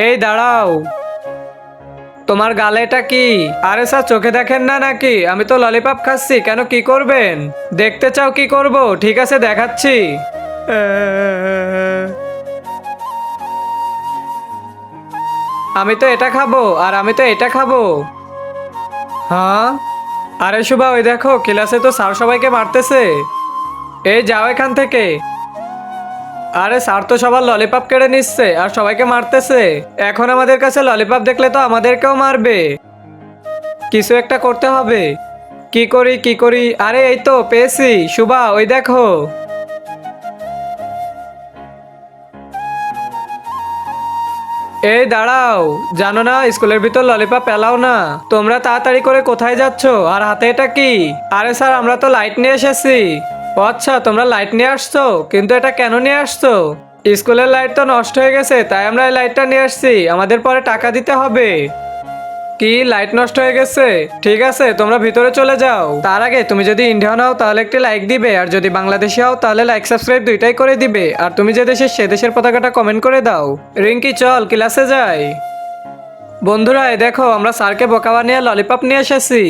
এই দাঁড়াও, তোমার গালে এটা কি? আরে স্যার, চোখে দেখেন না নাকি? আমি তো ললিপপ খাচ্ছি, কেন কি করবেন? দেখতে চাও কি করব? ঠিক আছে, দেখাচ্ছি। আমি তো এটা খাবো, আর আমি তো এটা খাবো। হ্যাঁ, আরে শুভা, ওই দেখো ক্লাসে তো স্যার সবাইকে মারতেছে। এই যাও এখান থেকে। আরে স্যার তো সবার ললিপপ কেড়ে নিচ্ছে আর সবাইকে মারতেছে। এখন আমাদের কাছে ললিপপ দেখলে তো আমাদেরকেও মারবে। কিছু একটা করতে হবে। কি করি কি করি? আরে এই তো পেয়েছি, শুভা ওই দেখো। এই দাঁড়াও, জানো না স্কুলের ভিতর ললিপপ এলাও না? তোমরা তাড়াতাড়ি করে কোথায় যাচ্ছ? আর হাতে এটা কি? আরে স্যার, আমরা তো লাইট নিয়ে এসেছি। ও আচ্ছা, তোমরা লাইট নিয়ে আসছো, কিন্তু এটা কেন নিয়ে আসছো? স্কুলের লাইট তো নষ্ট হয়ে গেছে, তাই আমরা এই লাইটটা নিয়ে আসছি, আমাদের পরে টাকা দিতে হবে। কি, লাইট নষ্ট হয়ে গেছে? ঠিক আছে, তোমরা ভিতরে চলে যাও। তার আগে তুমি যদি ইন্ডিয়ান হও তাহলে একটি লাইক দিবে, আর যদি বাংলাদেশি হও তাহলে লাইক সাবস্ক্রাইব দুইটাই করে দিবে। আর তুমি যে দেশের সে দেশের পতাকাটা কমেন্ট করে দাও। রিঙ্কি, চল ক্লাসে যাই। বন্ধুরা, এই দেখো আমরা স্যারকে বোকা বানিয়ে ললিপপ নিয়ে এসেছি।